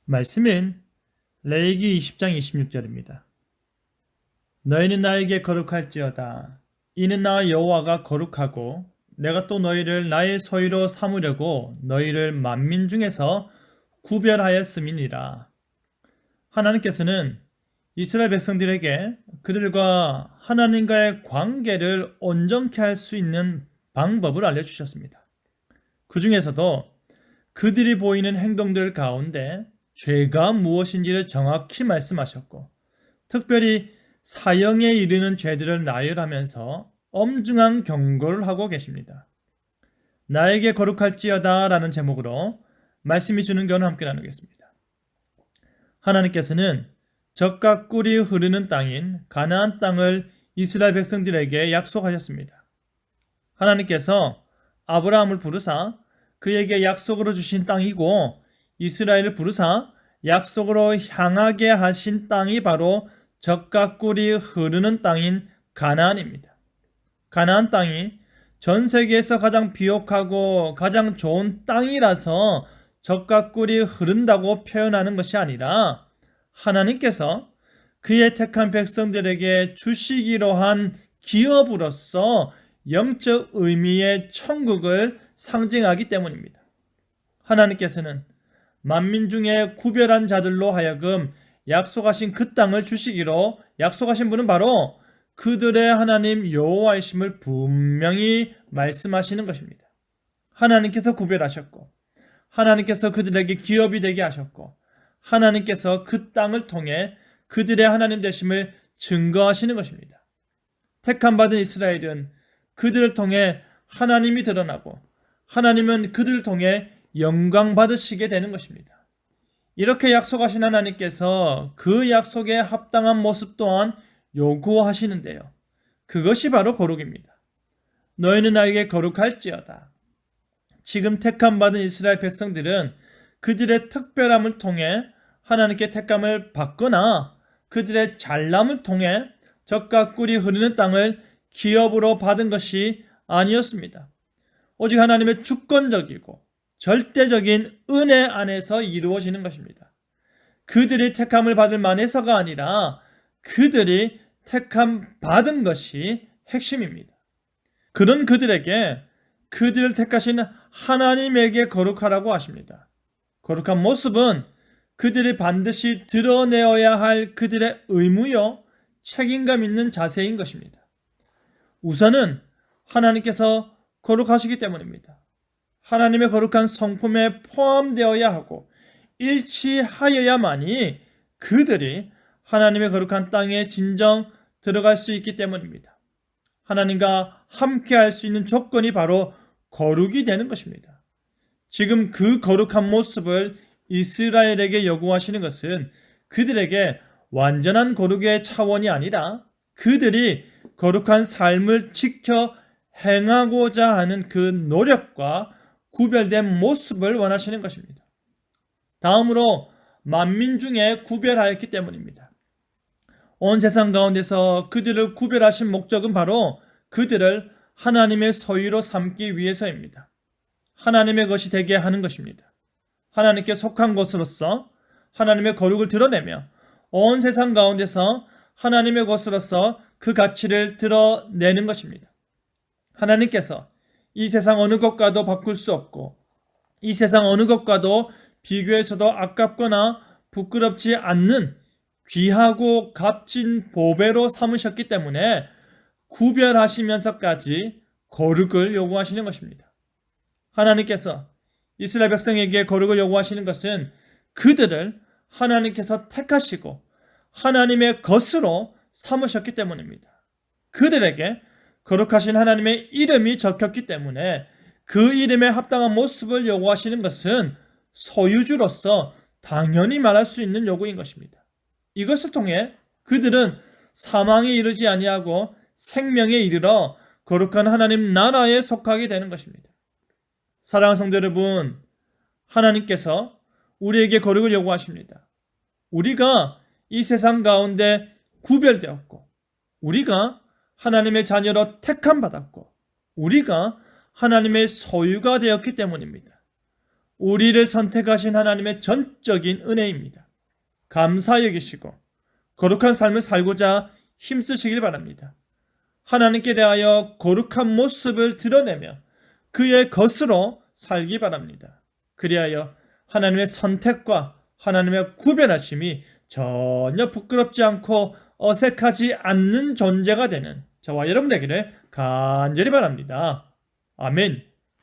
말씀은 레위기 20장 26절입니다. 너희는 나에게 거룩할지어다. 이는 나 여호와가 거룩하고 내가 또 너희를 나의 소유로 삼으려고 너희를 만민 중에서 구별하였음이니라. 하나님께서는 이스라엘 백성들에게 그들과 하나님과의 관계를 온전케 할 수 있는 방법을 알려주셨습니다. 그 중에서도 그들이 보이는 행동들 가운데 죄가 무엇인지를 정확히 말씀하셨고, 특별히 사형에 이르는 죄들을 나열하면서 엄중한 경고를 하고 계십니다. 나에게 거룩할지어다 라는 제목으로 말씀이 주는 교훈을 함께 나누겠습니다. 하나님께서는 젖과 꿀이 흐르는 땅인 가나안 땅을 이스라엘 백성들에게 약속하셨습니다. 하나님께서 아브라함을 부르사 그에게 약속으로 주신 땅이고, 이스라엘을 부르사 약속으로 향하게 하신 땅이 바로 젖과 꿀이 흐르는 땅인 가나안입니다. 가나안 땅이 전 세계에서 가장 비옥하고 가장 좋은 땅이라서 젖과 꿀이 흐른다고 표현하는 것이 아니라, 하나님께서 그의 택한 백성들에게 주시기로 한 기업으로서 영적 의미의 천국을 상징하기 때문입니다. 하나님께서는 만민 중에 구별한 자들로 하여금 약속하신 그 땅을 주시기로 약속하신 분은 바로 그들의 하나님 여호와이심을 분명히 말씀하시는 것입니다. 하나님께서 구별하셨고, 하나님께서 그들에게 기업이 되게 하셨고, 하나님께서 그 땅을 통해 그들의 하나님 되심을 증거하시는 것입니다. 택함받은 이스라엘은 그들을 통해 하나님이 드러나고, 하나님은 그들을 통해 영광 받으시게 되는 것입니다. 이렇게 약속하신 하나님께서 그 약속에 합당한 모습 또한 요구하시는데요. 그것이 바로 거룩입니다. 너희는 나에게 거룩할지어다. 지금 택함받은 이스라엘 백성들은 그들의 특별함을 통해 하나님께 택감을 받거나 그들의 잘남을 통해 젖과 꿀이 흐르는 땅을 기업으로 받은 것이 아니었습니다. 오직 하나님의 주권적이고 절대적인 은혜 안에서 이루어지는 것입니다. 그들이 택함을 받을 만해서가 아니라 그들이 택함 받은 것이 핵심입니다. 그런 그들에게 그들을 택하신 하나님에게 거룩하라고 하십니다. 거룩한 모습은 그들이 반드시 드러내어야 할 그들의 의무요, 책임감 있는 자세인 것입니다. 우선은 하나님께서 거룩하시기 때문입니다. 하나님의 거룩한 성품에 포함되어야 하고 일치하여야만이 그들이 하나님의 거룩한 땅에 진정 들어갈 수 있기 때문입니다. 하나님과 함께 할 수 있는 조건이 바로 거룩이 되는 것입니다. 지금 그 거룩한 모습을 이스라엘에게 요구하시는 것은 그들에게 완전한 거룩의 차원이 아니라 그들이 거룩한 삶을 지켜 행하고자 하는 그 노력과 구별된 모습을 원하시는 것입니다. 다음으로 만민 중에 구별하였기 때문입니다. 온 세상 가운데서 그들을 구별하신 목적은 바로 그들을 하나님의 소유로 삼기 위해서입니다. 하나님의 것이 되게 하는 것입니다. 하나님께 속한 것으로서 하나님의 거룩을 드러내며 온 세상 가운데서 하나님의 것으로서 그 가치를 드러내는 것입니다. 하나님께서 이 세상 어느 것과도 바꿀 수 없고 이 세상 어느 것과도 비교해서도 아깝거나 부끄럽지 않는 귀하고 값진 보배로 삼으셨기 때문에 구별하시면서까지 거룩을 요구하시는 것입니다. 하나님께서 이스라엘 백성에게 거룩을 요구하시는 것은 그들을 하나님께서 택하시고 하나님의 것으로 삼으셨기 때문입니다. 그들에게 거룩하신 하나님의 이름이 적혔기 때문에 그 이름에 합당한 모습을 요구하시는 것은 소유주로서 당연히 말할 수 있는 요구인 것입니다. 이것을 통해 그들은 사망에 이르지 아니하고 생명에 이르러 거룩한 하나님 나라에 속하게 되는 것입니다. 사랑하는 성도 여러분, 하나님께서 우리에게 거룩을 요구하십니다. 우리가 이 세상 가운데 구별되었고, 우리가 하나님의 자녀로 택함 받았고, 우리가 하나님의 소유가 되었기 때문입니다. 우리를 선택하신 하나님의 전적인 은혜입니다. 감사히 여기시고 거룩한 삶을 살고자 힘쓰시길 바랍니다. 하나님께 대하여 거룩한 모습을 드러내며 그의 것으로 살기 바랍니다. 그리하여 하나님의 선택과 하나님의 구별하심이 전혀 부끄럽지 않고 어색하지 않는 존재가 되는 저와 여러분 되기를 간절히 바랍니다. 아멘.